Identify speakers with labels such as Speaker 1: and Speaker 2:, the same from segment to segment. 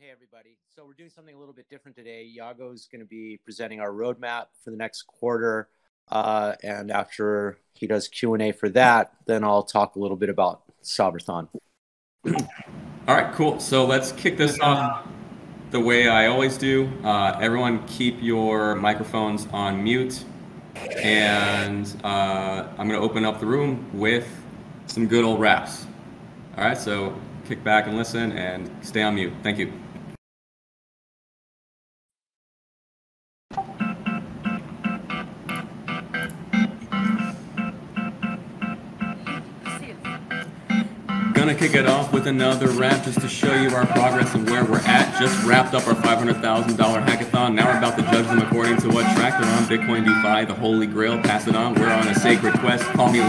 Speaker 1: Hey, everybody. So we're doing something a little bit different today. Iago's going to be presenting our roadmap for the next quarter. And after he does Q&A for that, then I'll talk a little bit about Sovryn.
Speaker 2: All right, cool. So let's kick this off the way I always do. Everyone keep your microphones on mute. And I'm going to open up the room with some good old raps. All right, so kick back and listen and stay on mute. Thank you. Gonna kick it off with another rap just to show you our progress and where we're at. Just wrapped up our $500,000 hackathon. Now we're about to judge them according to what track they're on. Bitcoin DeFi, the holy grail, pass it on. We're on a sacred quest. Call me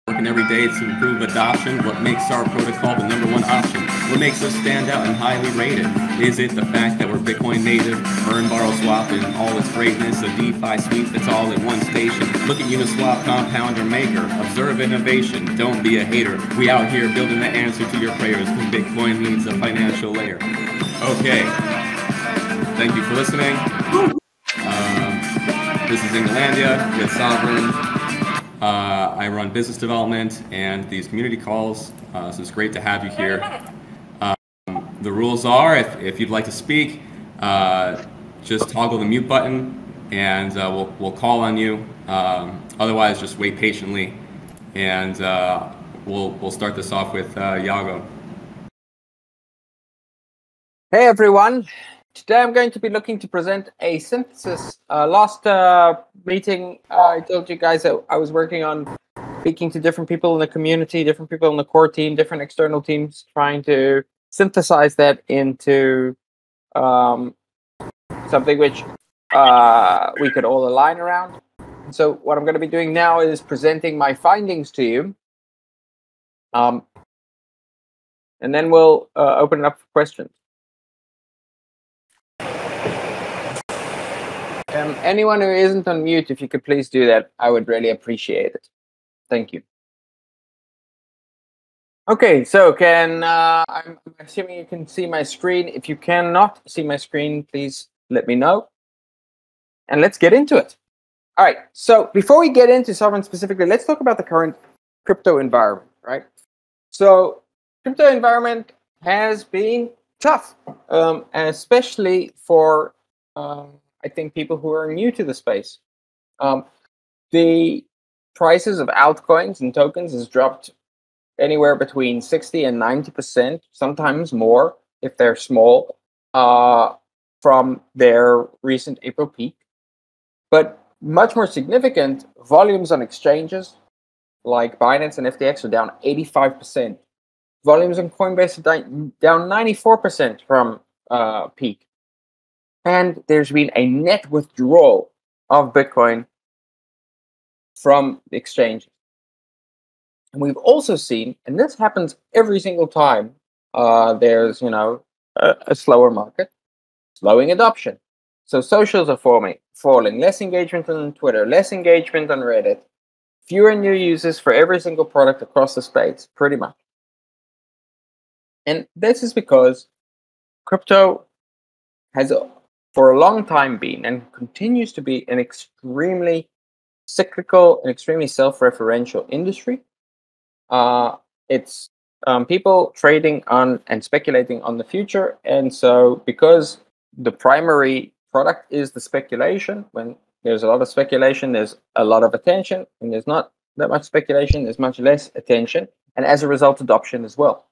Speaker 2: working every day to improve adoption. What makes our protocol the #1 option? What makes us stand out and highly rated? Is it the fact that we're Bitcoin native, earn, borrow, swap, and all its greatness? A DeFi suite that's all in one station. Look at Uniswap, compounder, maker. Observe innovation, don't be a hater. We out here building the answer to your prayers because Bitcoin needs a financial layer. Okay, thank you for listening. This is Englandia with Sovryn. I run business development and these community calls, so it's great to have you here. The rules are, if you'd like to speak, just toggle the mute button and we'll call on you. Otherwise, just wait patiently, and we'll start this off with Iago.
Speaker 3: Hey everyone. Today I'm going to be looking to present a synthesis. Last meeting, I told you guys that I was working on speaking to different people in the community, different people in the core team, different external teams, trying to synthesize that into something which we could all align around. So what I'm going to be doing now is presenting my findings to you. And then we'll open it up for questions. Anyone who isn't on mute, if you could please do that, I would really appreciate it. Thank you. Okay, so I'm assuming you can see my screen. If you cannot see my screen, please let me know. And let's get into it. All right, so before we get into Sovryn specifically, let's talk about the current crypto environment, right? So crypto environment has been tough, especially for I think people who are new to the space. The prices of altcoins and tokens has dropped anywhere between 60 and 90%, sometimes more if they're small, from their recent April peak. But much more significant, volumes on exchanges like Binance and FTX are down 85%. Volumes on Coinbase are down 94% from peak. And there's been a net withdrawal of Bitcoin from the exchanges. And we've also seen, and this happens every single time there's a slower market, slowing adoption. So socials are falling, less engagement on Twitter, less engagement on Reddit, fewer new users for every single product across the space, pretty much. And this is because crypto has for a long time been and continues to be an extremely cyclical and extremely self-referential industry. It's people trading on and speculating on the future. And so because the primary product is the speculation, when there's a lot of speculation, there's a lot of attention. When there's not that much speculation, there's much less attention. And as a result, adoption as well.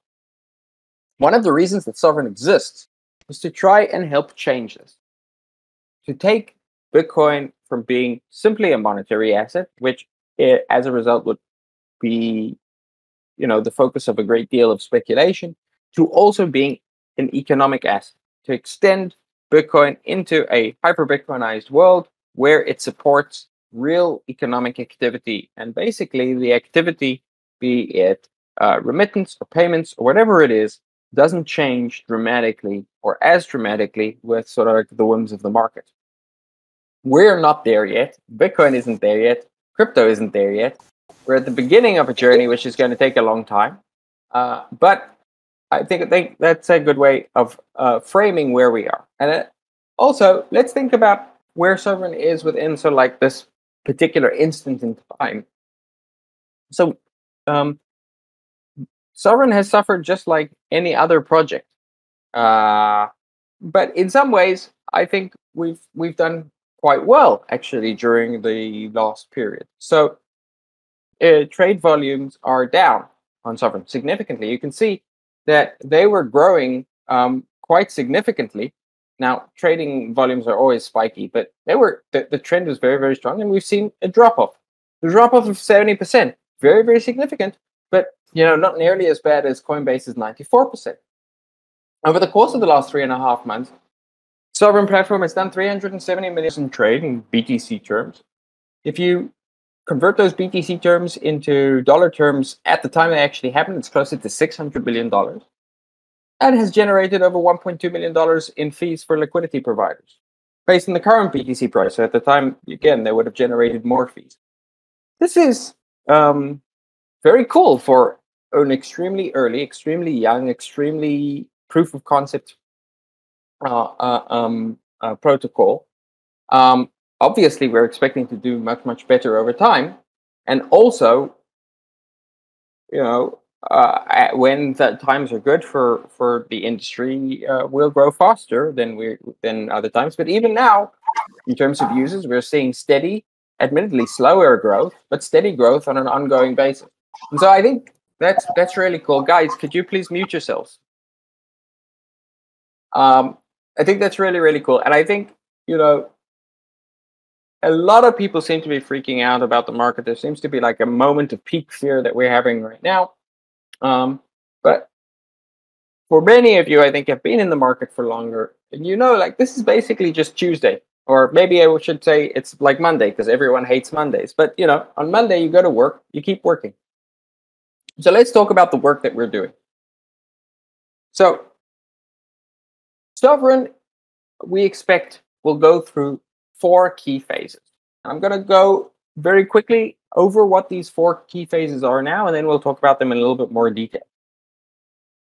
Speaker 3: One of the reasons that Sovryn exists is to try and help change this. To take Bitcoin from being simply a monetary asset, which as a result would be, the focus of a great deal of speculation, to also being an economic asset, to extend Bitcoin into a hyper-Bitcoinized world where it supports real economic activity. And basically the activity, be it remittance or payments or whatever it is, doesn't change dramatically or as dramatically with sort of like the whims of the market. We're not there yet. Bitcoin isn't there yet. Crypto isn't there yet. We're at the beginning of a journey which is going to take a long time. But I think that's a good way of framing where we are. And also, let's think about where Sovryn is within like this particular instant in time. So Sovryn has suffered just like any other project. But in some ways, I think we've done quite well actually during the last period. So trade volumes are down on Sovryn significantly. You can see that they were growing quite significantly. Now, trading volumes are always spiky, but the trend was very, very strong, and we've seen a drop-off. The drop-off of 70%, very, very significant, but not nearly as bad as Coinbase's 94%. Over the course of the last 3.5 months, Sovryn platform has done 370 million in trade in BTC terms. If you convert those BTC terms into dollar terms at the time they actually happened, it's closer to $600 billion. And has generated over $1.2 million in fees for liquidity providers, based on the current BTC price. So at the time, again, they would have generated more fees. This is very cool for an extremely early, extremely young, extremely proof of concept protocol. Obviously, we're expecting to do much, much better over time. And also, when the times are good for the industry, we'll grow faster than other times. But even now, in terms of users, we're seeing steady, admittedly slower growth, but steady growth on an ongoing basis. And so I think that's really cool. Guys, could you please mute yourselves? I think that's really, really cool. And I think, a lot of people seem to be freaking out about the market. There seems to be like a moment of peak fear that we're having right now. But for many of you, I think, have been in the market for longer, and like this is basically just Tuesday, or maybe I should say it's like Monday, because everyone hates Mondays. But on Monday you go to work, you keep working. So let's talk about the work that we're doing. So Sovryn, we expect, will go through 4 key phases. I'm going to go very quickly over what these 4 key phases are now, and then we'll talk about them in a little bit more detail.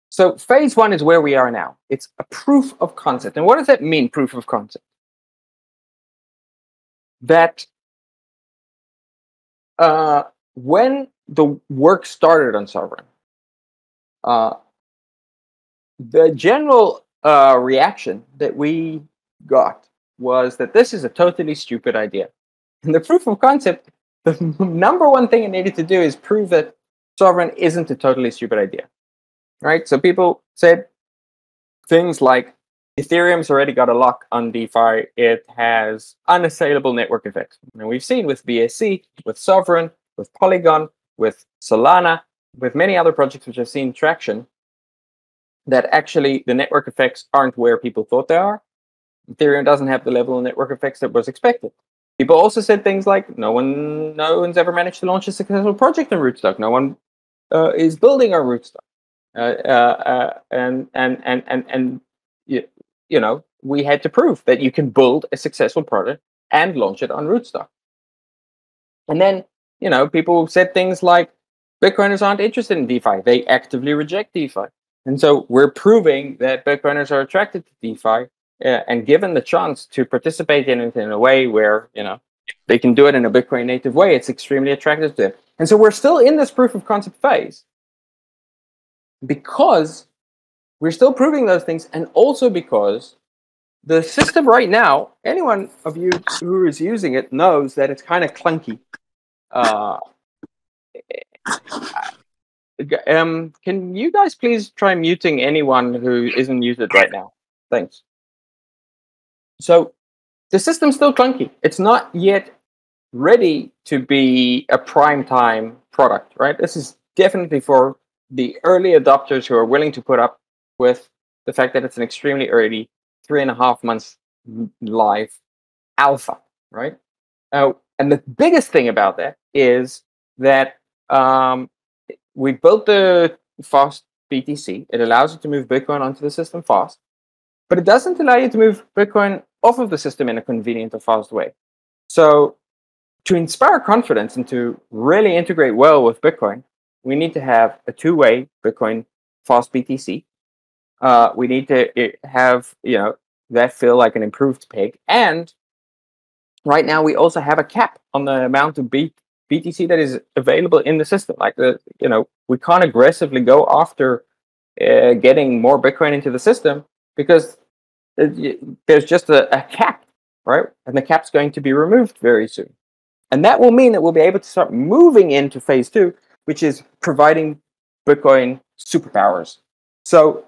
Speaker 3: So phase 1 is where we are now. It's a proof of concept. And what does that mean, proof of concept? That when the work started on Sovryn, the general reaction that we got was that this is a totally stupid idea. And the proof of concept, the number one thing it needed to do is prove that Sovryn isn't a totally stupid idea, right? So people said things like, Ethereum's already got a lock on DeFi. It has unassailable network effects. And we've seen with BSC, with Sovryn, with Polygon, with Solana, with many other projects which have seen traction, that actually the network effects aren't where people thought they are. Ethereum doesn't have the level of network effects that was expected. People also said things like, no one's ever managed to launch a successful project on Rootstock. No one is building on Rootstock. And we had to prove that you can build a successful product and launch it on Rootstock. And then, people said things like, Bitcoiners aren't interested in DeFi. They actively reject DeFi. And so we're proving that Bitcoiners are attracted to DeFi and given the chance to participate in it in a way where, they can do it in a Bitcoin native way, it's extremely attractive to them. And so we're still in this proof of concept phase because we're still proving those things, and also because the system right now, anyone of you who is using it knows that it's kind of clunky. Can you guys please try muting anyone who isn't muted right now? Thanks. So the system's still clunky. It's not yet ready to be a prime time product, right? This is definitely for the early adopters who are willing to put up with the fact that it's an extremely early 3.5 months live alpha, right? And the biggest thing about that is that we built the fast BTC. It allows you to move Bitcoin onto the system fast, but it doesn't allow you to move Bitcoin off of the system in a convenient or fast way. So to inspire confidence and to really integrate well with Bitcoin, we need to have a 2-way Bitcoin fast BTC. We need to have, that feel like an improved peg. And right now we also have a cap on the amount of BTC that is available in the system. Like we can't aggressively go after getting more Bitcoin into the system because there's just a cap, right? And the cap's going to be removed very soon. And that will mean that we'll be able to start moving into phase 2, which is providing Bitcoin superpowers. So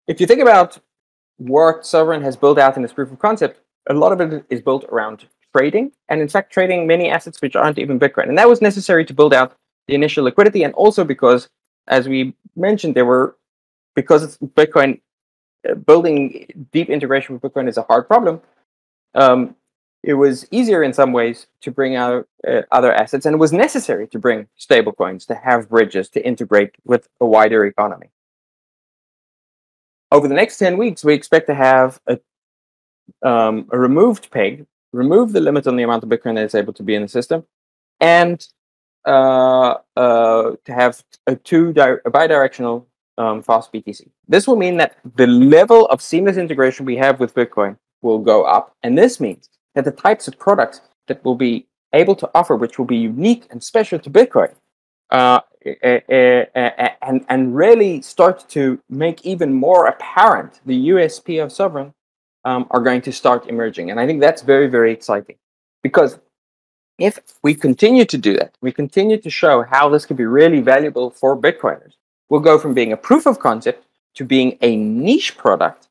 Speaker 3: if you think about what Sovryn has built out in this proof of concept, a lot of it is built around trading, and in fact trading many assets which aren't even Bitcoin. And that was necessary to build out the initial liquidity, and also because, as we mentioned, because it's Bitcoin, building deep integration with Bitcoin is a hard problem. It was easier in some ways to bring out other assets, and it was necessary to bring stablecoins, to have bridges, to integrate with a wider economy. Over the next 10 weeks, we expect to have a removed peg, remove the limit on the amount of Bitcoin that is able to be in the system, and to have a bidirectional fast BTC. This will mean that the level of seamless integration we have with Bitcoin will go up, and this means that the types of products that we'll be able to offer, which will be unique and special to Bitcoin, and really start to make even more apparent the USP of Sovryn, are going to start emerging. And I think that's very, very exciting, because if we continue to do that, we continue to show how this can be really valuable for Bitcoiners, we'll go from being a proof of concept to being a niche product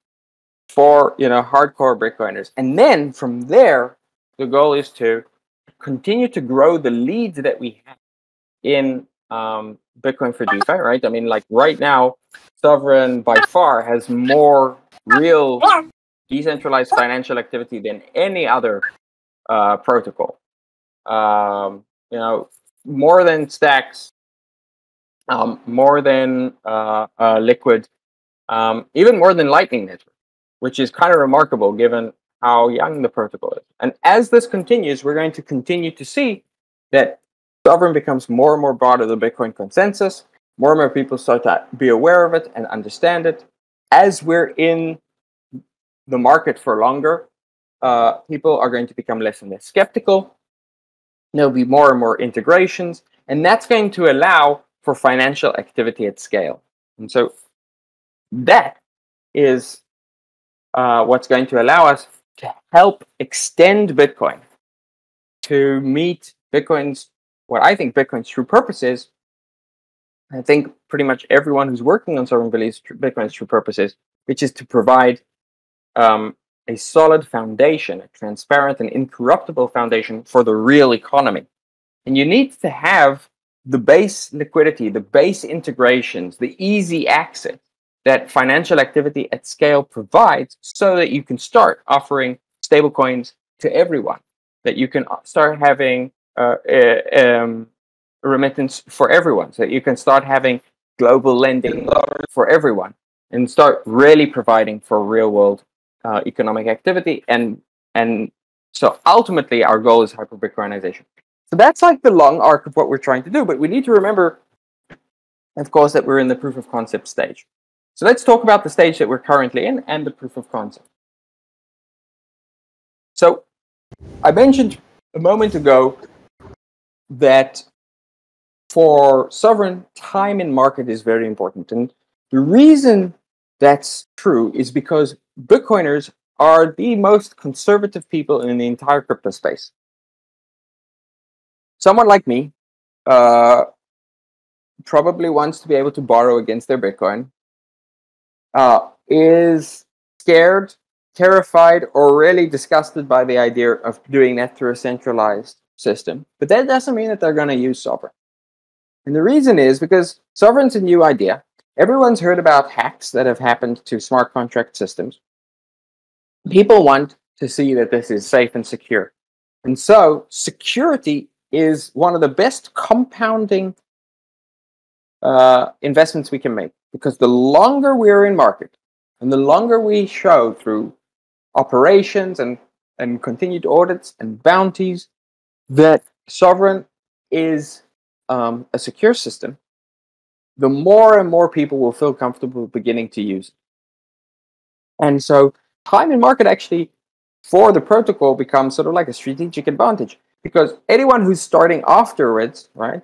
Speaker 3: for hardcore Bitcoiners. And then from there, the goal is to continue to grow the leads that we have in Bitcoin for DeFi, right? I mean, like right now, Sovryn by far has more real decentralized financial activity than any other protocol. More than Stacks, more than Liquid, even more than Lightning Network, which is kind of remarkable given how young the protocol is. And as this continues, we're going to continue to see that Sovryn becomes more and more part of the Bitcoin consensus. More and more people start to be aware of it and understand it. As we're in the market for longer, people are going to become less and less skeptical. There'll be more and more integrations, and that's going to allow for financial activity at scale. And so that is what's going to allow us to help extend Bitcoin to meet what I think Bitcoin's true purpose is. I think pretty much everyone who's working on Sovryn believes Bitcoin's true purpose is, which is to provide a solid foundation, a transparent and incorruptible foundation for the real economy. And you need to have the base liquidity, the base integrations, the easy access that financial activity at scale provides, so that you can start offering stablecoins to everyone, that you can start having remittance for everyone, so that you can start having global lending for everyone, and start really providing for real world economic activity. And so ultimately our goal is hyper-Bitcoinization. So that's like the long arc of what we're trying to do. But we need to remember, of course, that we're in the proof of concept stage. So let's talk about the stage that we're currently in and the proof of concept. So I mentioned a moment ago that for Sovryn, time in market is very important. And the reason that's true is because Bitcoiners are the most conservative people in the entire crypto space. Someone like me probably wants to be able to borrow against their Bitcoin, is scared, terrified, or really disgusted by the idea of doing that through a centralized system. But that doesn't mean that they're going to use Sovryn. And the reason is because Sovryn's a new idea. Everyone's heard about hacks that have happened to smart contract systems. People want to see that this is safe and secure. And so security is one of the best compounding investments we can make, because the longer we're in market and the longer we show through operations and continued audits and bounties that Sovryn is a secure system, the more and more people will feel comfortable beginning to use it. And so time in market actually for the protocol becomes sort of like a strategic advantage, because anyone who's starting afterwards, right?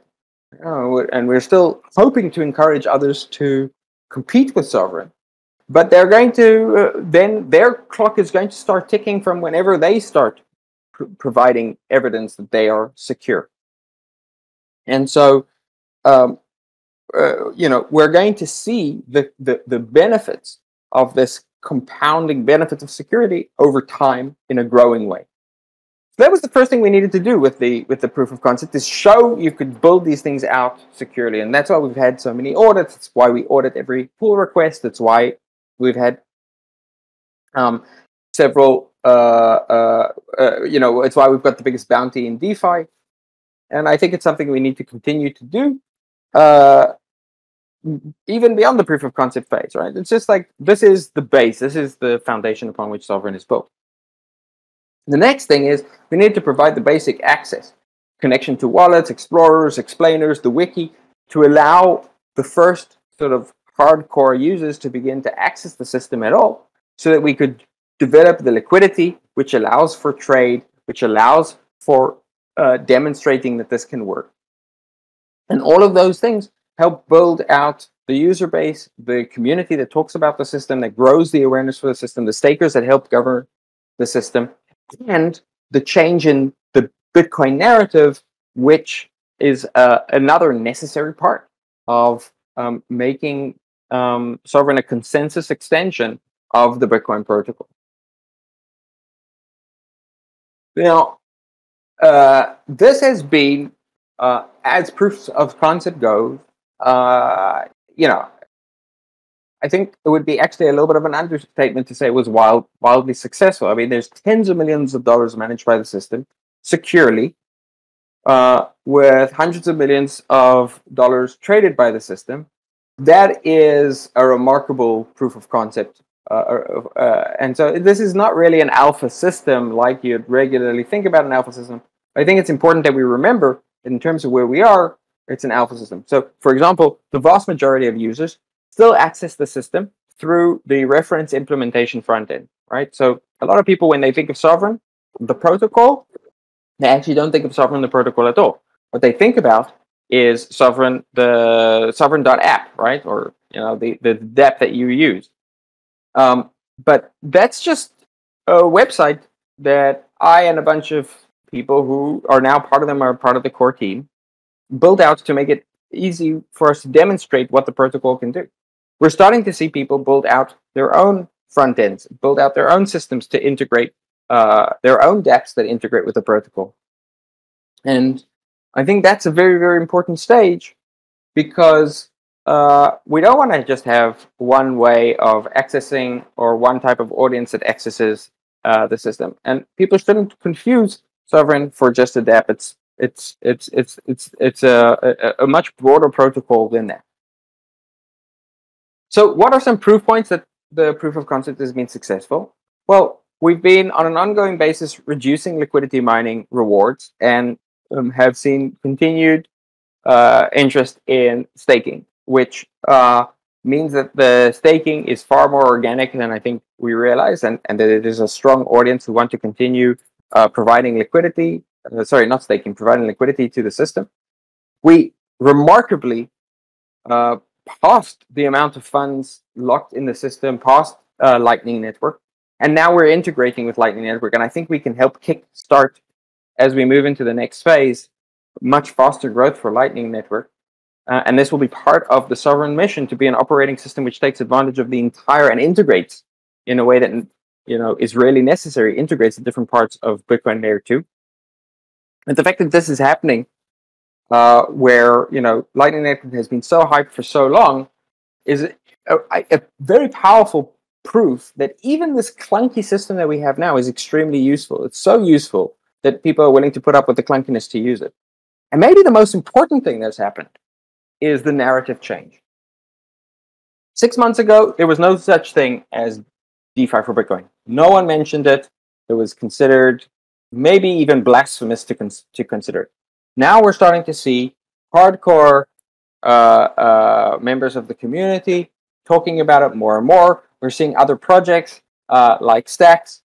Speaker 3: And we're still hoping to encourage others to compete with Sovryn, but they're going to then their clock is going to start ticking from whenever they start providing evidence that they are secure. And so, we're going to see the benefits of this compounding benefits of security over time in a growing way. So that was the first thing we needed to do with the proof of concept, is show you could build these things out securely. And that's why we've had so many audits. It's why we audit every pull request. That's why we've had several, it's why we've got the biggest bounty in DeFi. And I think it's something we need to continue to do, even beyond the proof of concept phase, right? It's just like, this is the base. This is the foundation upon which Sovryn is built. The next thing is we need to provide the basic access, connection to wallets, explorers, explainers, the wiki, to allow the first sort of hardcore users to begin to access the system at all, so that we could develop the liquidity, which allows for trade, which allows for demonstrating that this can work. And all of those things help build out the user base, the community that talks about the system, that grows the awareness for the system, the stakers that help govern the system, and the change in the Bitcoin narrative, which is another necessary part of making Sovryn a consensus extension of the Bitcoin protocol. Now, this has been, as proofs of concept goes, I think it would be actually a little bit of an understatement to say it was wildly successful. I mean, there's tens of millions of dollars managed by the system securely, with hundreds of millions of dollars traded by the system. That is a remarkable proof of concept. And so this is not really an alpha system like you'd regularly think about an alpha system. I think it's important that we remember, in terms of where we are, it's an alpha system. So, for example, the vast majority of users still access the system through the reference implementation front end, right? So a lot of people, when they think of Sovryn, the protocol, they actually don't think of Sovryn, the protocol, at all. What they think about is Sovryn, the Sovryn.app, right? Or, the dApp that you use. But that's just a website that I and a bunch of people who are now part of the core team built out to make it easy for us to demonstrate what the protocol can do. We're starting to see people build out their own front ends, build out their own systems to integrate their own dApps that integrate with the protocol. And I think that's a very, very important stage, because we don't want to just have one way of accessing, or one type of audience that accesses the system. And people shouldn't confuse Sovryn for just a dApp. It's a much broader protocol than that. So what are some proof points that the proof of concept has been successful? Well, we've been on an ongoing basis reducing liquidity mining rewards, and have seen continued interest in staking, which means that the staking is far more organic than I think we realize, and that it is a strong audience who want to continue providing liquidity. Providing liquidity to the system. We remarkably passed the amount of funds locked in the system, past Lightning Network, and now we're integrating with Lightning Network, and I think we can help kickstart, as we move into the next phase, much faster growth for Lightning Network. And this will be part of the Sovryn mission, to be an operating system which takes advantage of the entire, and integrates in a way that is really necessary, integrates the different parts of Bitcoin Layer 2. And the fact that this is happening, where Lightning Network has been so hyped for so long, is a very powerful proof that even this clunky system that we have now is extremely useful. It's so useful that people are willing to put up with the clunkiness to use it. And maybe the most important thing that's happened is the narrative change. 6 months ago, there was no such thing as DeFi for Bitcoin. No one mentioned it. It was considered maybe even blasphemous to consider it. Now we're starting to see hardcore members of the community talking about it more and more. We're seeing other projects like Stacks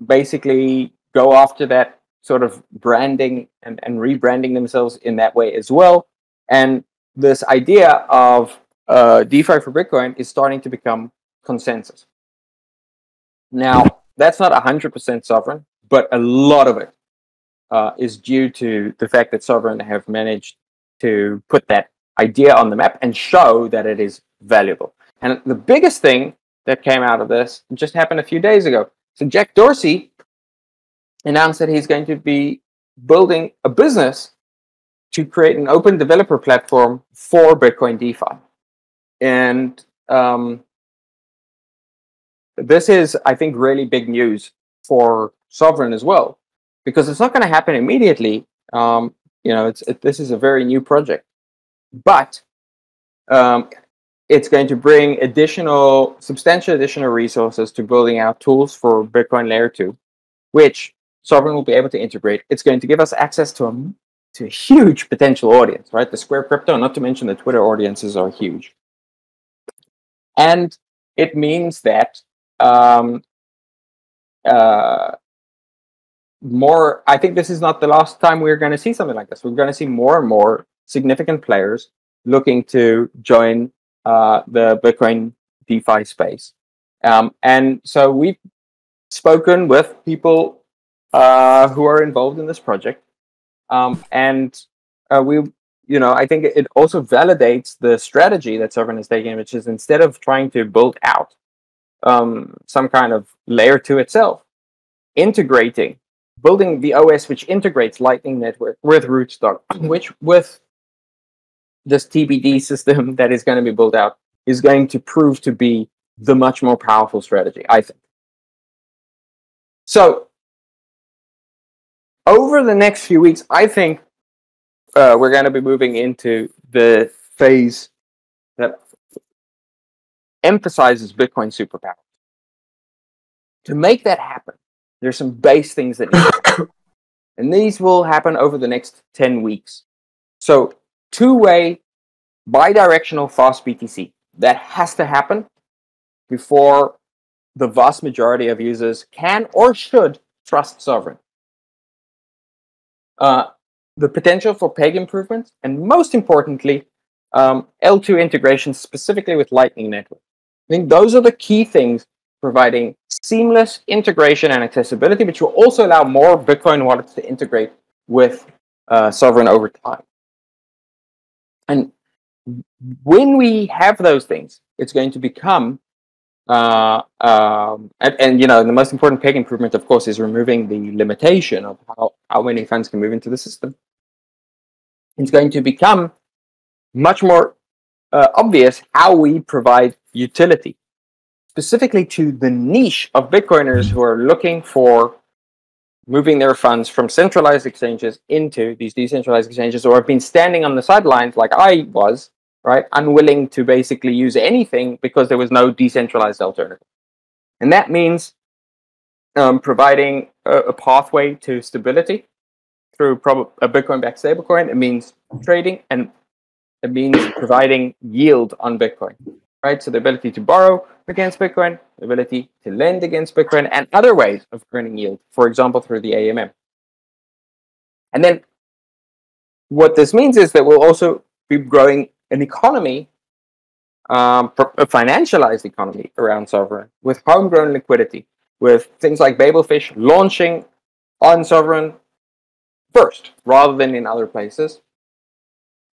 Speaker 3: basically go after that sort of branding and rebranding themselves in that way as well. And this idea of DeFi for Bitcoin is starting to become consensus. Now, that's not 100% Sovryn, but a lot of it is due to the fact that Sovryn have managed to put that idea on the map and show that it is valuable. And the biggest thing that came out of this just happened a few days ago. So Jack Dorsey announced that he's going to be building a business to create an open developer platform for Bitcoin DeFi. And this is, I think, really big news for Sovryn as well, because it's not going to happen immediately. This is a very new project, but it's going to bring substantial additional resources to building out tools for Bitcoin Layer 2, which Sovryn will be able to integrate. It's going to give us access to a huge potential audience, right? The Square Crypto, not to mention the Twitter audiences, are huge. And it means that I think this is not the last time we're going to see something like this. We're going to see more and more significant players looking to join the Bitcoin DeFi space. And so we've spoken with people who are involved in this project. I think it also validates the strategy that Sovryn is taking, which is instead of trying to build out some kind of layer 2 itself, building the OS which integrates Lightning Network with Rootstock, which with this TBD system that is going to be built out is going to prove to be the much more powerful strategy, I think. So over the next few weeks, I think we're going to be moving into the phase that emphasizes Bitcoin superpower. To make that happen, there's some base things that need to happen. And these will happen over the next 10 weeks. So two-way, bi-directional fast BTC. That has to happen before the vast majority of users can or should trust Sovryn. The potential for peg improvements, and most importantly, L2 integration specifically with Lightning Network. I think those are the key things, providing seamless integration and accessibility, which will also allow more Bitcoin wallets to integrate with Sovryn over time. And when we have those things, it's going to become, the most important peg improvement, of course, is removing the limitation of how many funds can move into the system. It's going to become much more obvious how we provide utility, specifically to the niche of Bitcoiners who are looking for moving their funds from centralized exchanges into these decentralized exchanges, or have been standing on the sidelines like I was, right, unwilling to basically use anything because there was no decentralized alternative. And that means providing a pathway to stability through a Bitcoin-backed stablecoin. It means trading, and it means providing yield on Bitcoin, right? So the ability to borrow against Bitcoin, the ability to lend against Bitcoin, and other ways of earning yield, for example, through the AMM. And then what this means is that we'll also be growing an economy, a financialized economy around Sovryn, with homegrown liquidity, with things like Babelfish launching on Sovryn first, rather than in other places.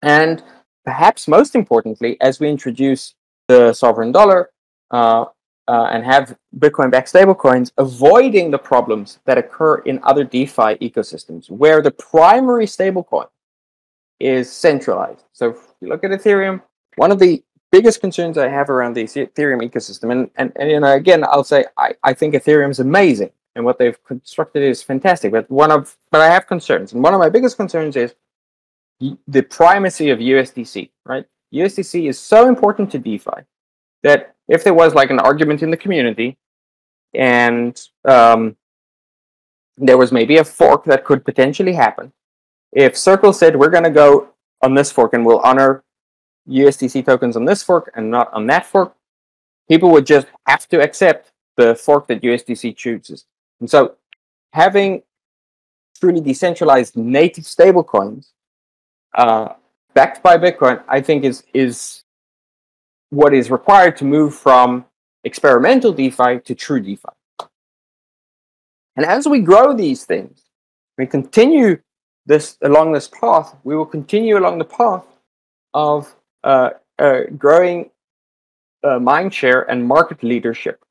Speaker 3: And perhaps most importantly, as we introduce the sovereign dollar and have Bitcoin-backed stablecoins, avoiding the problems that occur in other DeFi ecosystems, where the primary stablecoin is centralized. So if you look at Ethereum, one of the biggest concerns I have around the Ethereum ecosystem, and again, I'll say I think Ethereum is amazing and what they've constructed is fantastic, but I have concerns, and one of my biggest concerns is the primacy of USDC, right? USDC is so important to DeFi that if there was like an argument in the community and there was maybe a fork that could potentially happen, if Circle said we're going to go on this fork and will honor USDC tokens on this fork and not on that fork, people would just have to accept the fork that USDC chooses. And so having truly decentralized native stablecoins backed by Bitcoin, I think is what is required to move from experimental DeFi to true DeFi. And as we grow these things, we continue along this path, we will continue along the path of growing mindshare and market leadership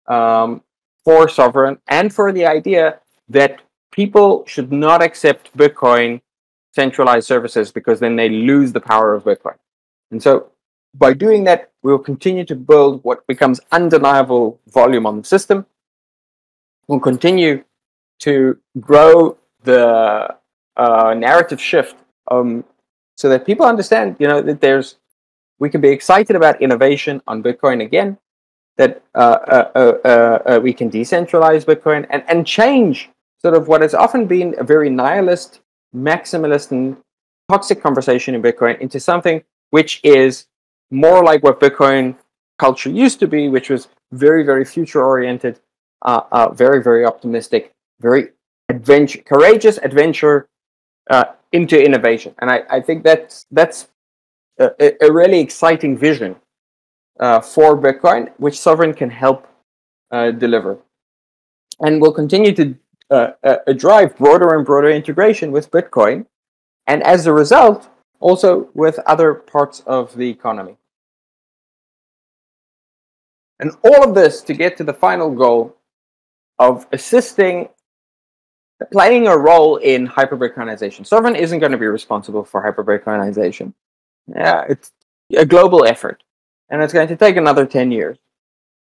Speaker 3: for Sovryn, and for the idea that people should not accept Bitcoin centralized services because then they lose the power of Bitcoin. And so by doing that, we will continue to build what becomes undeniable volume on the system. We'll continue to grow the narrative shift so that people understand, that we can be excited about innovation on Bitcoin again, that we can decentralize Bitcoin and change sort of what has often been a very nihilist, maximalist, and toxic conversation in Bitcoin into something which is more like what Bitcoin culture used to be, which was very, very future-oriented, very, very optimistic, very courageous adventure into innovation. And I think that's a really exciting vision for Bitcoin, which Sovryn can help deliver. And will continue to drive broader and broader integration with Bitcoin, and as a result, also with other parts of the economy. And all of this to get to the final goal of playing a role in hyper-Bitcoinization. Sovryn isn't going to be responsible for hyper-Bitcoinization. Yeah, it's a global effort, and it's going to take another 10 years.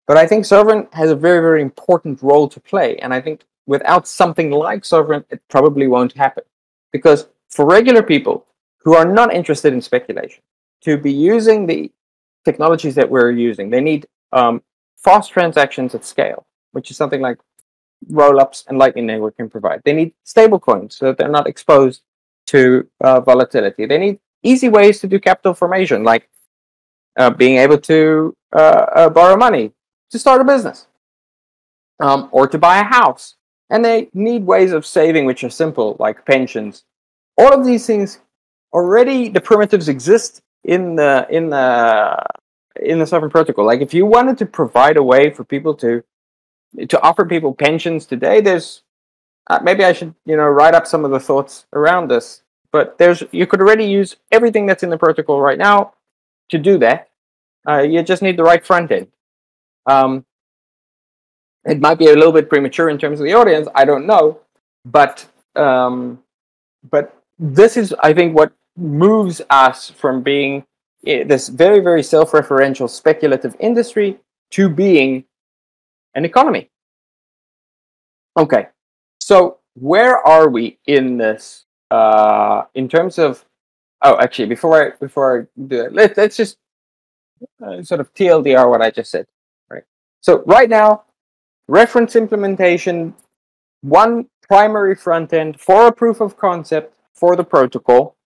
Speaker 3: But I think Sovryn has a very, very important role to play, and I think without something like Sovryn, it probably won't happen. Because for regular people who are not interested in speculation, to be using the technologies that we're using, they need fast transactions at scale, which is something like roll-ups and Lightning Network can provide. They need stablecoins so that they're not exposed to volatility. They need easy ways to do capital formation, like being able to borrow money to start a business or to buy a house. And they need ways of saving which are simple, like pensions. All of these things already, the primitives exist in the Sovryn protocol. Like if you wanted to provide a way for people to offer people pensions today, there's maybe I should write up some of the thoughts around this. But you could already use everything that's in the protocol right now to do that. You just need the right front end. It might be a little bit premature in terms of the audience. I don't know, but this is, I think, what moves us from being this very, very self-referential speculative industry to being an economy. Okay, so where are we in this? In terms of, actually, before I do it, let's just sort of TLDR what I just said. Right. So right now, reference implementation, one primary front end for a proof of concept for the protocol.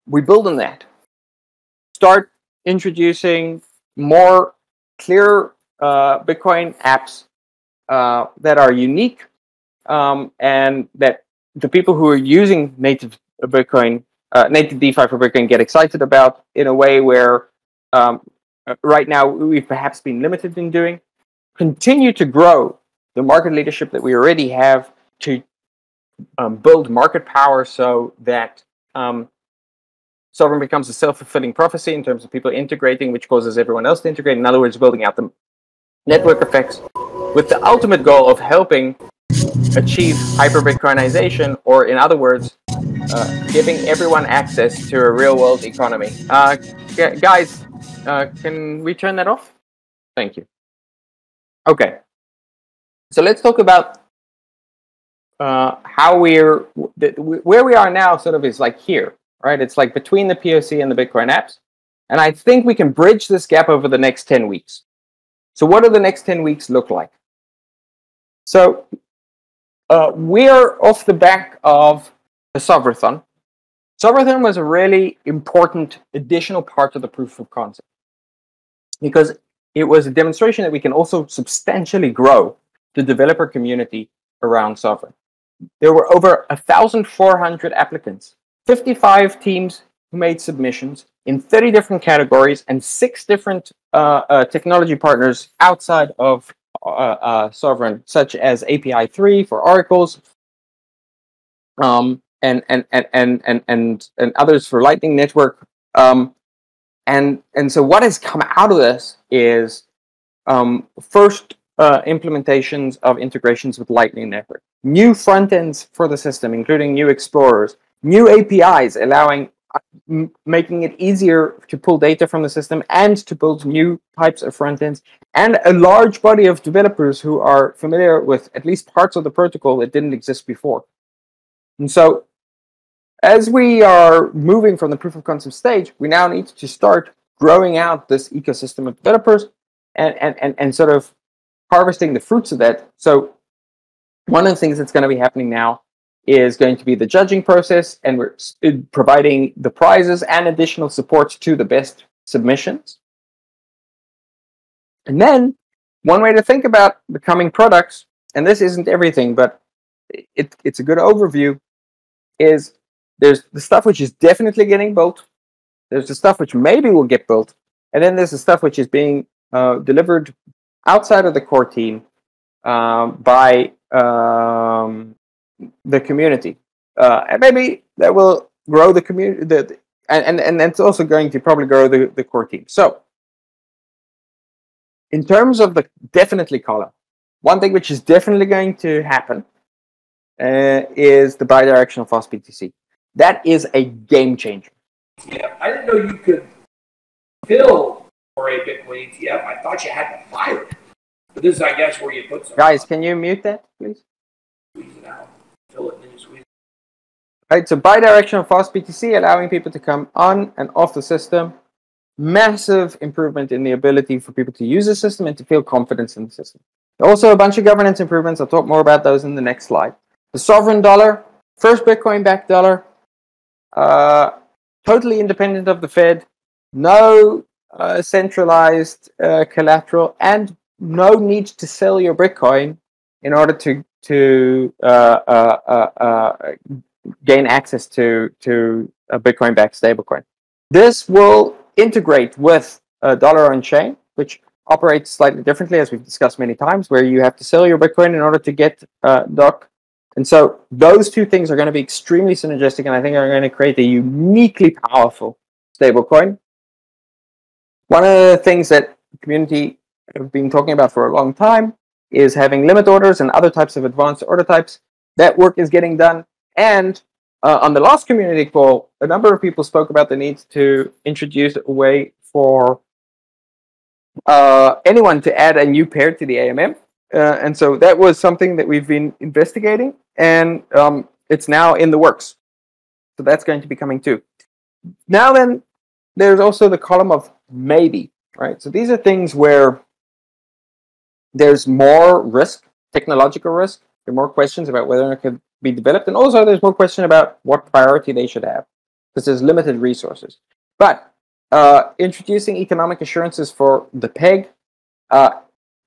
Speaker 3: We build on that. Start introducing more clear Bitcoin apps that are unique and that the people who are using native DeFi for Bitcoin get excited about in a way where right now we've perhaps been limited in doing. Continue to grow the market leadership that we already have to build market power so that Sovryn becomes a self-fulfilling prophecy in terms of people integrating, which causes everyone else to integrate. In other words, building out the network effects with the ultimate goal of helping achieve hyper-Bitcoinization, or in other words, giving everyone access to a real-world economy. Guys, can we turn that off? Thank you. Okay, so let's talk about how where we are now. Sort of is like here, right? It's like between the POC and the Bitcoin apps, and I think we can bridge this gap over the next 10 weeks. So what do the next 10 weeks look like? So we're off the back of the Sovryn. Sovryn was a really important additional part of the proof of concept because it was a demonstration that we can also substantially grow the developer community around Sovryn. There were over 1,400 applicants, 55 teams who made submissions in 30 different categories, and 6 different technology partners outside of Sovryn, such as API 3 for oracles, and others for Lightning Network. And so what has come out of this is first implementations of integrations with Lightning Network, new front ends for the system, including new explorers, new APIs allowing making it easier to pull data from the system and to build new types of front ends, and a large body of developers who are familiar with at least parts of the protocol that didn't exist before. And so as we are moving from the proof of concept stage, we now need to start growing out this ecosystem of developers and sort of harvesting the fruits of that. So one of the things that's going to be happening now is going to be the judging process, and we're providing the prizes and additional support to the best submissions. And then one way to think about the coming products, and this isn't everything, but it's a good overview, is there's the stuff which is definitely getting built, there's the stuff which maybe will get built, and then there's the stuff which is being delivered outside of the core team by the community, and maybe that will grow the community, and that's also going to probably grow the core team. So in terms of the definitely column, one thing which is definitely going to happen is the bidirectional fast BTC. That is a game changer.
Speaker 4: Yeah, I didn't know you could fill for a Bitcoin ETF. I thought you had to fire it. But this is, I guess, where you put some.
Speaker 3: Guys, can you mute that, please?
Speaker 4: Squeeze it out. Fill it and then you squeeze it.
Speaker 3: Right, so bidirectional fast BTC, allowing people to come on and off the system. Massive improvement in the ability for people to use the system and to feel confidence in the system. Also, a bunch of governance improvements. I'll talk more about those in the next slide. The sovereign dollar, first Bitcoin-backed dollar, totally independent of the Fed, no centralized collateral, and no need to sell your Bitcoin in order to gain access to a Bitcoin-backed stablecoin. This will integrate with dollar on chain, which operates slightly differently, as we've discussed many times, where you have to sell your Bitcoin in order to get DOC. And so those two things are going to be extremely synergistic, and I think are going to create a uniquely powerful stablecoin. One of the things that the community have been talking about for a long time is having limit orders and other types of advanced order types. That work is getting done. And on the last community call, a number of people spoke about the need to introduce a way for anyone to add a new pair to the AMM. And so that was something that we've been investigating, and it's now in the works. So that's going to be coming too. Now then, there's also the column of maybe, right? So these are things where there's more risk, technological risk. There are more questions about whether it could be developed, and also there's more question about what priority they should have, because there's limited resources. But introducing economic assurances for the PEG,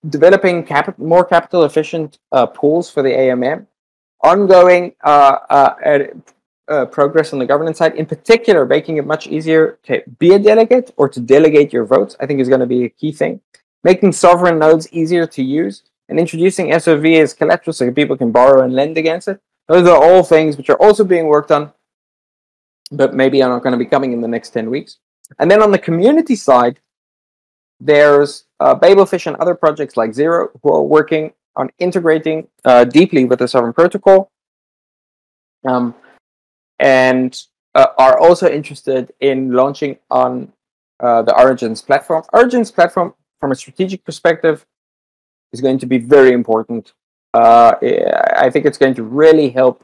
Speaker 3: developing more capital efficient pools for the AMM, ongoing progress on the governance side, in particular making it much easier to be a delegate or to delegate your votes, I think is going to be a key thing. Making sovereign nodes easier to use, and introducing SOV as collateral so people can borrow and lend against it. Those are all things which are also being worked on, but maybe are not going to be coming in the next 10 weeks. And then on the community side, there's Babelfish and other projects like Zero who are working on integrating deeply with the Sovryn protocol, and are also interested in launching on the Origins platform. Origins platform, from a strategic perspective, is going to be very important. I think it's going to really help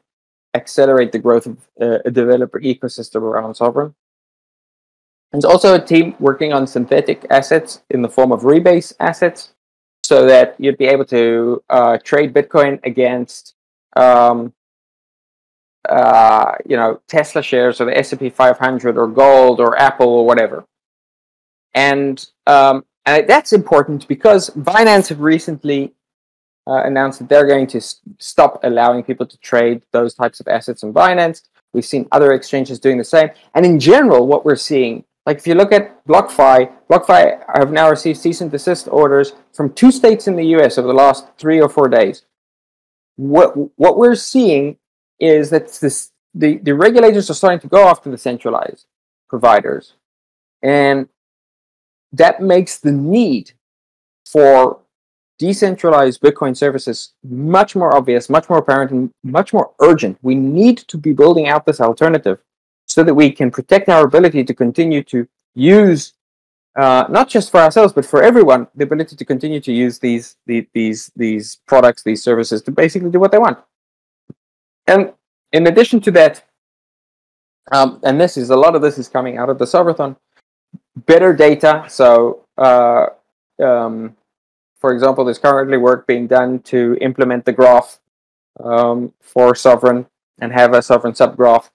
Speaker 3: accelerate the growth of a developer ecosystem around Sovryn. There's also a team working on synthetic assets in the form of rebase assets, so that you'd be able to trade Bitcoin against Tesla shares or the S&P 500 or gold or Apple or whatever. And that's important because Binance have recently announced that they're going to stop allowing people to trade those types of assets on Binance. We've seen other exchanges doing the same. And in general, what we're seeing, like if you look at BlockFi have now received cease and desist orders from 2 states in the US over the last 3 or 4 days. What we're seeing is that the regulators are starting to go after the centralized providers. And that makes the need for decentralized Bitcoin services much more obvious, much more apparent, and much more urgent. We need to be building out this alternative so that we can protect our ability to continue to use, not just for ourselves, but for everyone, the ability to continue to use these products, these services to basically do what they want. And in addition to that, and a lot of this is coming out of the Sovryn, better data. So, for example, there's currently work being done to implement the graph for Sovryn and have a Sovryn subgraph.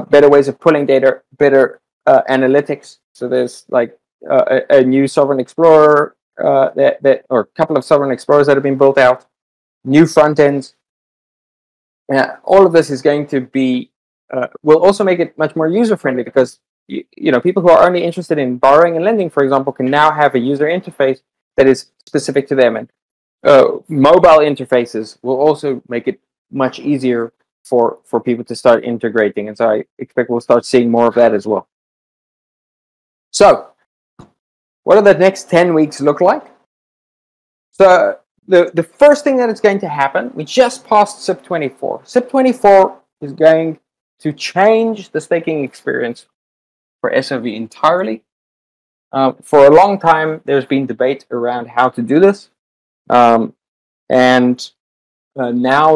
Speaker 3: Better ways of pulling data, better analytics. So there's like a new Sovryn Explorer or a couple of Sovryn Explorers that have been built out, new front ends. All of this is going to be will also make it much more user friendly because people who are only interested in borrowing and lending, for example, can now have a user interface that is specific to them, and mobile interfaces will also make it much easier for people to start integrating. And so I expect we'll start seeing more of that as well. So, what do the next 10 weeks look like? So the first thing that is going to happen, we just passed SIP 24. SIP 24 is going to change the staking experience for SOV entirely. For a long time, there's been debate around how to do this. Now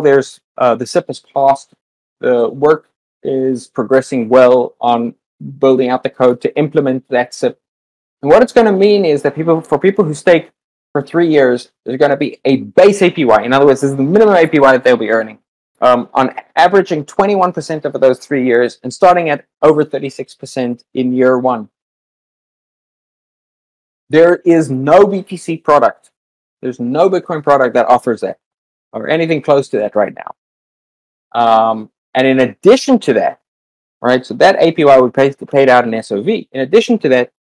Speaker 3: there's the SIP has passed. The work is progressing well on building out the code to implement that SIP. And what it's going to mean is that for people who stake for 3 years, there's going to be a base APY. In other words, this is the minimum APY that they'll be earning. On averaging 21% over those 3 years and starting at over 36% in year 1. There is no BTC product. There's no Bitcoin product that offers that or anything close to that right now. And in addition to that, right, so that APY will be paid out in SOV. In addition to that,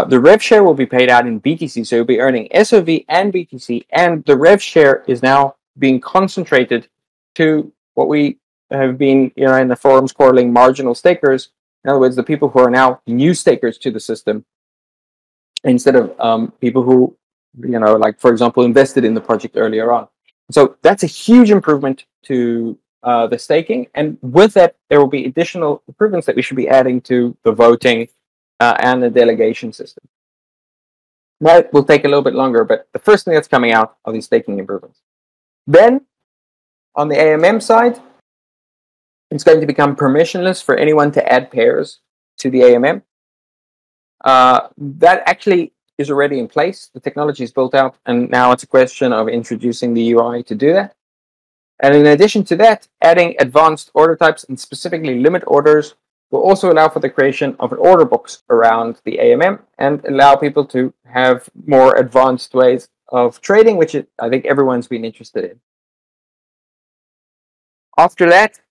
Speaker 3: the rev share will be paid out in BTC. So you'll be earning SOV and BTC, and the rev share is now being concentrated to what we have been, in the forums calling marginal stakers. In other words, the people who are now new stakers to the system, instead of people who, like, for example, invested in the project earlier on. So that's a huge improvement to the staking. And with that, there will be additional improvements that we should be adding to the voting and the delegation system. That will take a little bit longer, but the first thing that's coming out are these staking improvements. Then, on the AMM side, it's going to become permissionless for anyone to add pairs to the AMM. That actually is already in place. The technology is built out, and now it's a question of introducing the UI to do that. And in addition to that, adding advanced order types and specifically limit orders will also allow for the creation of an order box around the AMM and allow people to have more advanced ways of trading, which I think everyone's been interested in. After that,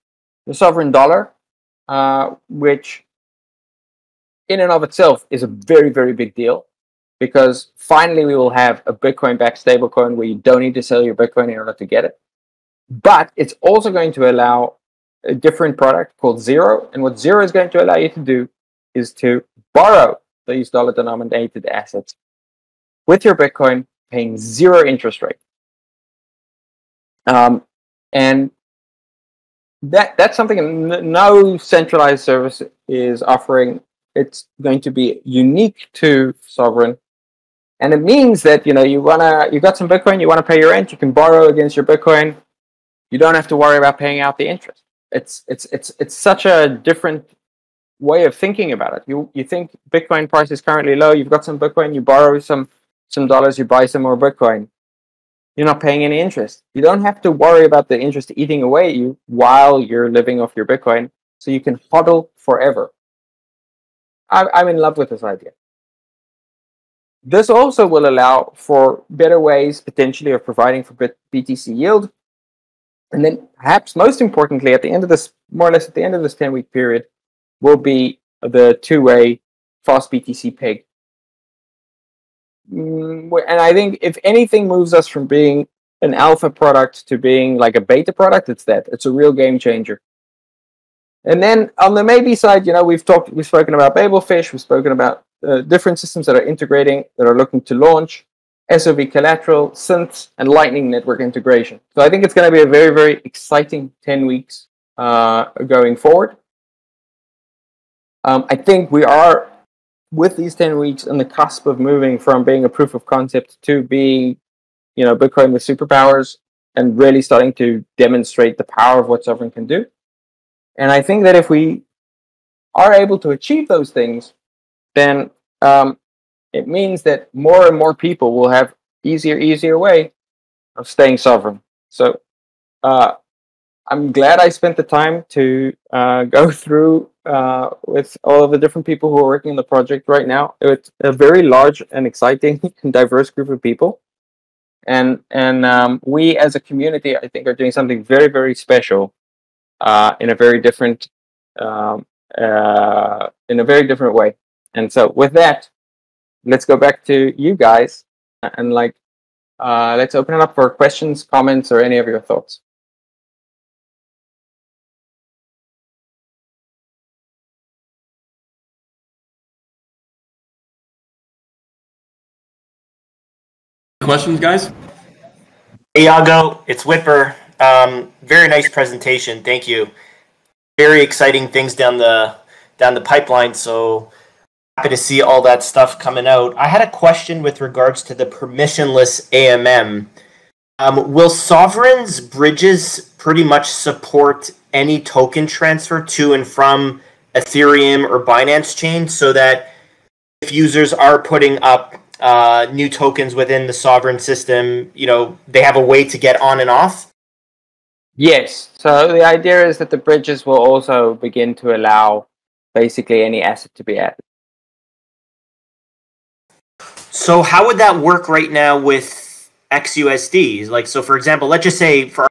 Speaker 3: the sovereign dollar, which in and of itself is a very, very big deal, because finally we will have a Bitcoin-backed stablecoin where you don't need to sell your Bitcoin in order to get it. But it's also going to allow a different product called Zero. And what Zero is going to allow you to do is to borrow these dollar-denominated assets with your Bitcoin, paying 0 interest rate. And that's something no centralized service is offering. It's going to be unique to Sovryn. And it means that, you got some Bitcoin, you want to pay your rent, you can borrow against your Bitcoin. You don't have to worry about paying out the interest. It's such a different way of thinking about it. You think Bitcoin price is currently low, you've got some Bitcoin, you borrow some dollars, you buy some more Bitcoin. you're not paying any interest. You don't have to worry about the interest eating away at you while you're living off your Bitcoin, so you can hodl forever. I'm in love with this idea. This also will allow for better ways, potentially, of providing for BTC yield. And then perhaps most importantly, at the end of this, more or less at the end of this 10-week period, will be the two-way fast BTC peg. And I think if anything moves us from being an alpha product to being like a beta product, it's that. It's a real game changer. And then on the maybe side, we've spoken about Babelfish, we've spoken about different systems that are integrating, that are looking to launch, SOV collateral, synths, and Lightning Network integration. So I think it's going to be a very, very exciting 10 weeks going forward. I think we are, with these 10 weeks, on the cusp of moving from being a proof of concept to being, Bitcoin with superpowers, and really starting to demonstrate the power of what Sovryn can do. And I think that if we are able to achieve those things, then it means that more and more people will have easier way of staying sovereign. So I'm glad I spent the time to go through with all of the different people who are working on the project right now. It's a very large and exciting and diverse group of people. And we as a community, I think, are doing something very, very special in a very different way. And so with that, let's go back to you guys and let's open it up for questions, comments, or any of your thoughts.
Speaker 2: Questions, guys?
Speaker 5: Hey, Iago, it's Whipper. Very nice presentation. Thank you. Very exciting things down the pipeline. So happy to see all that stuff coming out. I had a question with regards to the permissionless AMM. Will Sovryn's bridges pretty much support any token transfer to and from Ethereum or Binance chain, so that if users are putting up new tokens within the Sovryn system, they have a way to get on and off?
Speaker 3: Yes. So the idea is that the bridges will also begin to allow basically any asset to be added.
Speaker 5: So how would that work right now with XUSD? Like, so for example, let's just say, for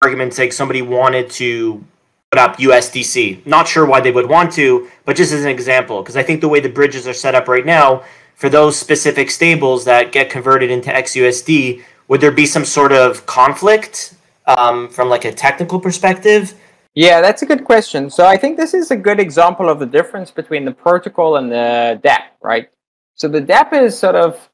Speaker 5: argument's sake, somebody wanted to put up USDC. Not sure why they would want to, but just as an example, because I think the way the bridges are set up right now, for those specific stables that get converted into XUSD, would there be some sort of conflict from like a technical perspective?
Speaker 3: Yeah, that's a good question. So I think this is a good example of the difference between the protocol and the DApp, right? So the DApp is sort of,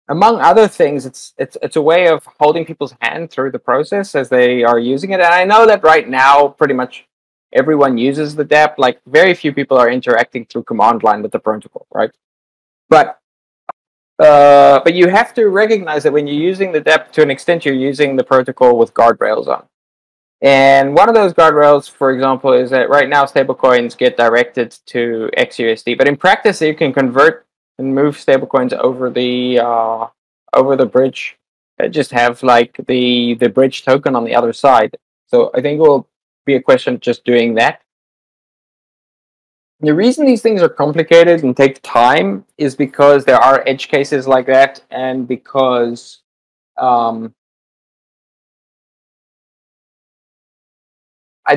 Speaker 3: among other things, it's a way of holding people's hand through the process as they are using it. And I know that right now, pretty much everyone uses the DApp. Like, very few people are interacting through command line with the protocol, right? But you have to recognize that when you're using the DApp, to an extent, you're using the protocol with guardrails on. And one of those guardrails, for example, is that right now stablecoins get directed to XUSD. But in practice, you can convert and move stablecoins over the bridge. Just have like the bridge token on the other side. So I think it will be a question of just doing that. The reason these things are complicated and take time is because there are edge cases like that, and because I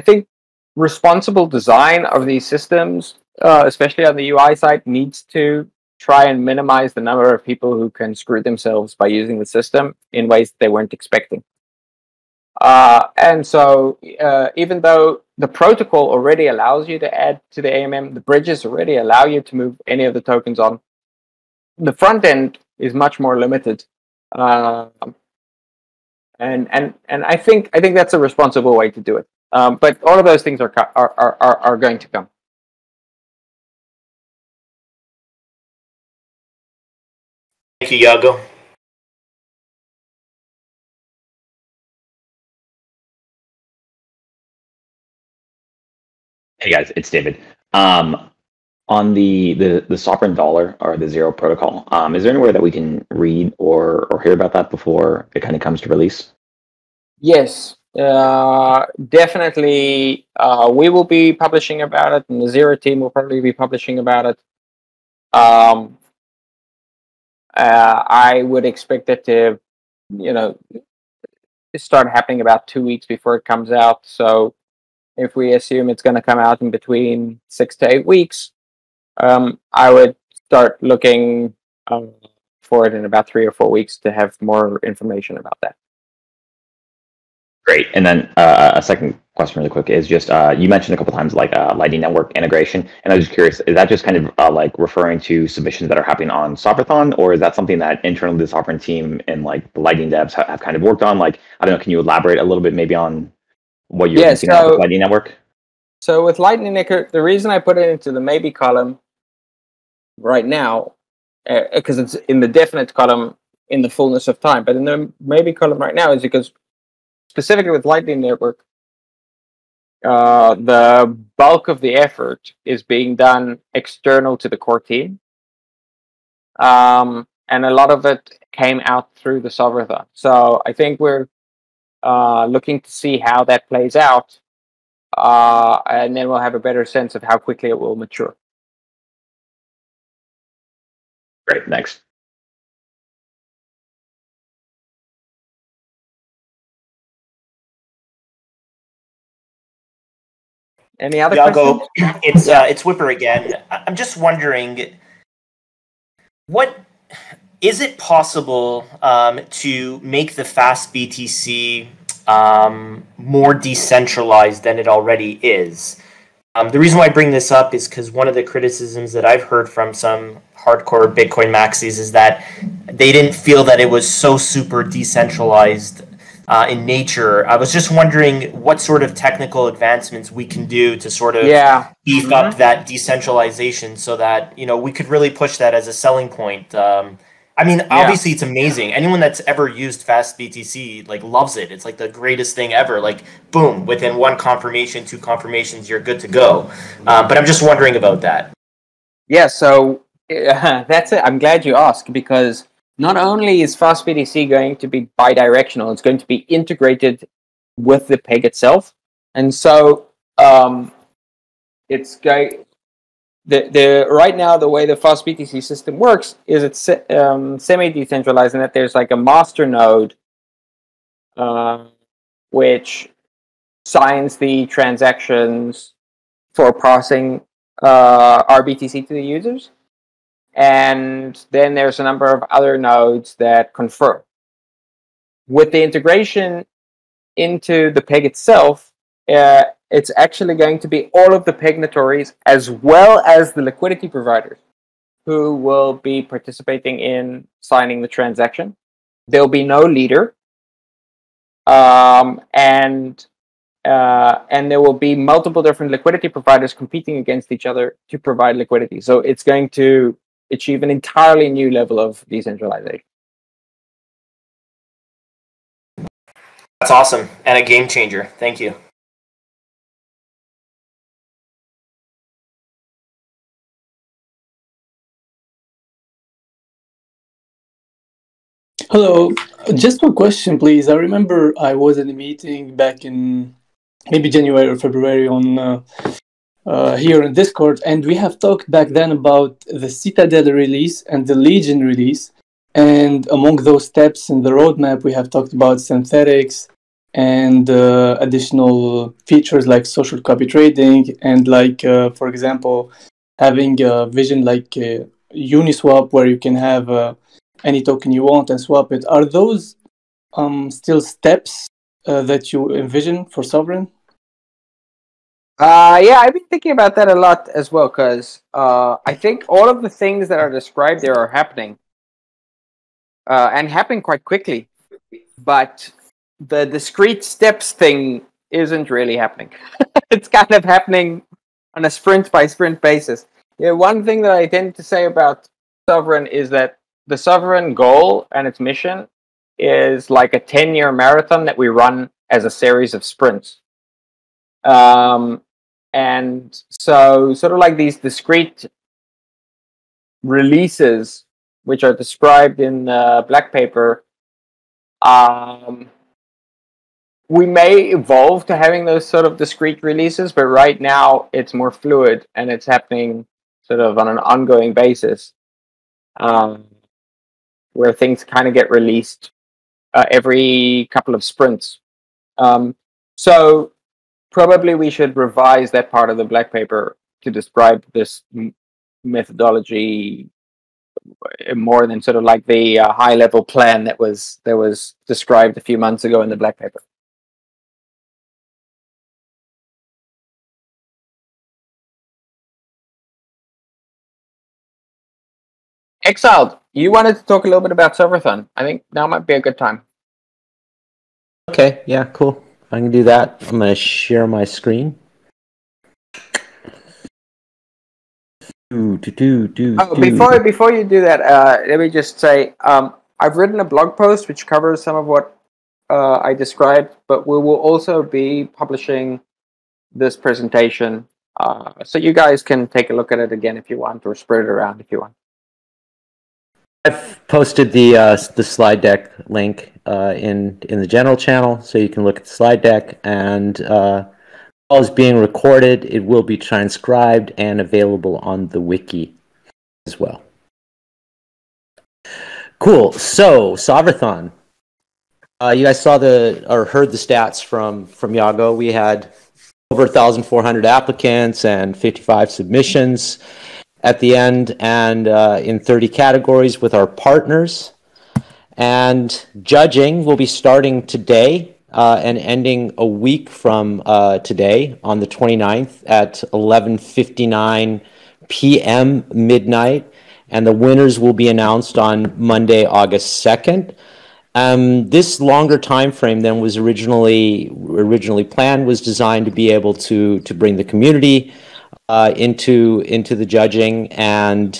Speaker 3: think responsible design of these systems, especially on the UI side, needs to try and minimize the number of people who can screw themselves by using the system in ways they weren't expecting. And so even though the protocol already allows you to add to the AMM, the bridges already allow you to move any of the tokens on, the front end is much more limited. And I think that's a responsible way to do it. But all of those things are going to come.
Speaker 5: Thank you, Iago.
Speaker 6: Hey guys, it's David. on the sovereign dollar or the zero protocol, is there anywhere that we can read or hear about that before it kind of comes to release?
Speaker 3: Yes, definitely. We will be publishing about it, and the Zero team will probably be publishing about it. I would expect it to, start happening about 2 weeks before it comes out. So if we assume it's going to come out in between 6 to 8 weeks, I would start looking for it in about 3 or 4 weeks to have more information about that.
Speaker 6: Great. And then a second question really quick is just, you mentioned a couple times like Lightning Network integration. And I was just curious, is that just kind of like referring to submissions that are happening on Sovryn, or is that something that internally the Sovryn team and like the Lightning devs have kind of worked on? Like, I don't know, can you elaborate a little bit maybe on what you're thinking about with Lightning Network?
Speaker 3: So with Lightning Network, the reason I put it into the maybe column right now, because it's in the definite column in the fullness of time, but in the maybe column right now is because specifically with Lightning Network, the bulk of the effort is being done external to the core team. And a lot of it came out through the Sovryn. So I think we're looking to see how that plays out. And then we'll have a better sense of how quickly it will mature.
Speaker 6: Great, next.
Speaker 3: Any other
Speaker 5: questions?
Speaker 3: Iago,
Speaker 5: it's Whipper again. I'm just wondering, what is it possible to make the fast BTC more decentralized than it already is? The reason why I bring this up is because one of the criticisms that I've heard from some hardcore Bitcoin maxis is that they didn't feel that it was so super decentralized in nature. I was just wondering what sort of technical advancements we can do to sort of beef up that decentralization so that, we could really push that as a selling point. Obviously it's amazing. Anyone that's ever used Fast BTC loves it. It's like the greatest thing ever. Like, boom, within one confirmation, 2 confirmations, you're good to go. But I'm just wondering about that.
Speaker 3: Yeah, so that's it. I'm glad you asked, because not only is Fast BTC going to be bidirectional, it's going to be integrated with the peg itself. And so it's going... right now, the way the Fast BTC system works is it's semi-decentralized in that there's like a master node which signs the transactions for passing RBTC to the users. And then there's a number of other nodes that confirm. With the integration into the peg itself, it's actually going to be all of the pegnatories as well as the liquidity providers who will be participating in signing the transaction. There'll be no leader, and there will be multiple different liquidity providers competing against each other to provide liquidity. So it's going to achieve an entirely new level of decentralization.
Speaker 5: That's awesome, and a game changer. Thank you.
Speaker 7: Hello, just one question, please. I remember I was in a meeting back in maybe January or February on here in Discord, and we have talked back then about the Citadel release and the Legion release. And among those steps in the roadmap, we have talked about synthetics and additional features like social copy trading and for example, having a vision like Uniswap where you can have any token you want and swap it. Are those still steps that you envision for Sovryn?
Speaker 3: Yeah, I've been thinking about that a lot as well, because I think all of the things that are described there are happening, and happening quite quickly. But the discrete steps thing isn't really happening. It's kind of happening on a sprint by sprint basis. Yeah, one thing that I tend to say about Sovryn is that the Sovryn goal and its mission is like a 10-year marathon that we run as a series of sprints. And And so sort of like these discrete releases, which are described in black paper, we may evolve to having those sort of discrete releases, but right now it's more fluid and it's happening sort of on an ongoing basis, where things kind of get released every couple of sprints. So probably we should revise that part of the black paper to describe this methodology more than sort of like the high level plan that was described a few months ago in the black paper. Exiled, you wanted to talk a little bit about Sovryn. I think now might be a good time.
Speaker 1: Okay, yeah, cool. I can do that. I'm going to share my screen.
Speaker 3: Before you do that, let me just say I've written a blog post which covers some of what I described, but we will also be publishing this presentation, so you guys can take a look at it again if you want, or spread it around if you want.
Speaker 1: I've posted the slide deck link in the general channel, so you can look at the slide deck. And all is being recorded. It will be transcribed and available on the wiki as well. Cool. So Sovryn, you guys saw or heard the stats from Yago. We had over 1,400 applicants and 55 submissions at the end, and in 30 categories with our partners. And judging will be starting today and ending a week from today on the 29th at 11:59 p.m. midnight. And the winners will be announced on Monday, August 2nd. This longer time frame than was originally planned was designed to be able to bring the community into the judging. And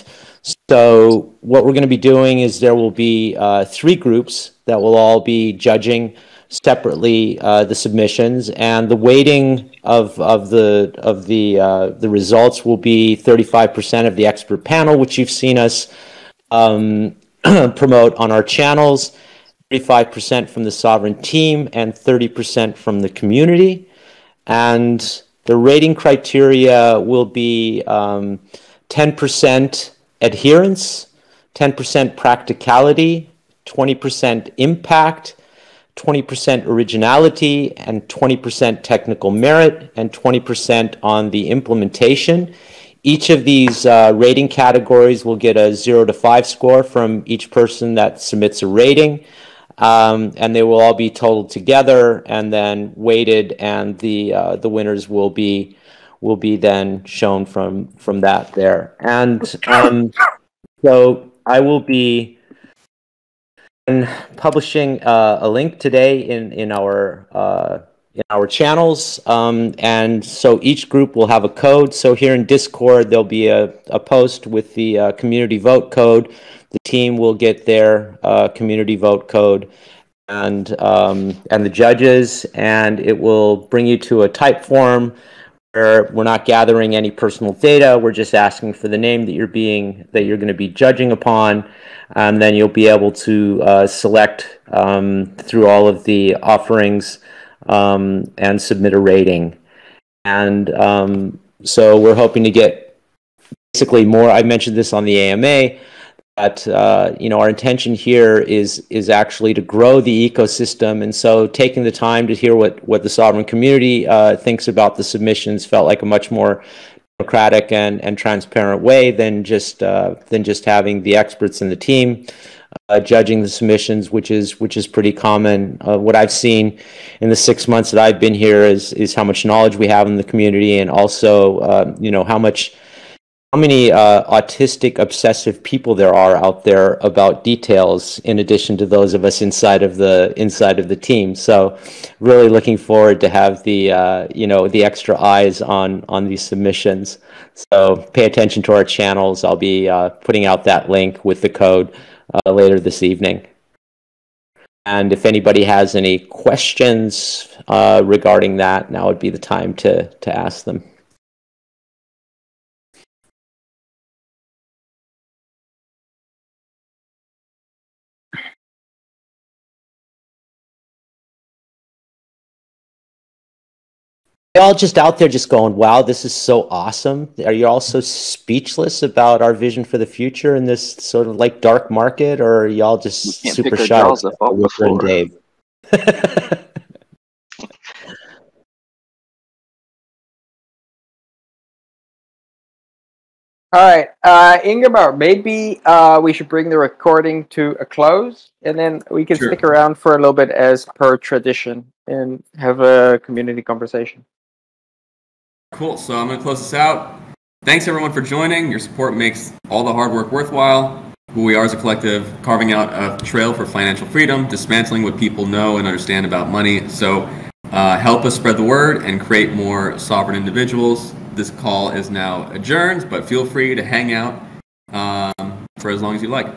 Speaker 1: so what we're going to be doing is there will be 3 groups that will all be judging separately the submissions, and the weighting of the results will be 35% of the expert panel, which you've seen us promote on our channels, 35% from the Sovryn team, and 30% from the community. And the rating criteria will be 10% adherence, 10% practicality, 20% impact, 20% originality, and 20% technical merit, and 20% on the implementation. Each of these rating categories will get a 0 to 5 score from each person that submits a rating. And they will all be totaled together and then weighted, and the winners will be then shown from that there. And so I will be publishing a link today in our channels, and so each group will have a code. So here in Discord there'll be a post with the community vote code. The team will get their community vote code, and the judges, and it will bring you to a type form where we're not gathering any personal data. We're just asking for the name that you're going to be judging upon, and then you'll be able to select through all of the offerings and submit a rating. And so we're hoping to get basically more. I mentioned this on the AMA. But our intention here is actually to grow the ecosystem, and so taking the time to hear what the Sovryn community thinks about the submissions felt like a much more democratic and transparent way than just having the experts in the team judging the submissions, which is pretty common. What I've seen in the 6 months that I've been here is how much knowledge we have in the community, and also how many autistic obsessive people there are out there about details, in addition to those of us inside of the team. So really looking forward to have the the extra eyes on these submissions. So pay attention to our channels. I'll be putting out that link with the code later this evening. And if anybody has any questions regarding that, now would be the time to ask them. all just out there just going, wow, this is so awesome? Are you all so speechless about our vision for the future in this sort of like dark market, or are y'all just super shy? And Dave.
Speaker 3: All right, Ingemar, maybe we should bring the recording to a close, and then we can stick around for a little bit as per tradition and have a community conversation.
Speaker 2: Cool. So I'm going to close this out. Thanks, everyone, for joining. Your support makes all the hard work worthwhile. Who we are as a collective, carving out a trail for financial freedom, dismantling what people know and understand about money. So help us spread the word and create more sovereign individuals. This call is now adjourned, but feel free to hang out for as long as you like.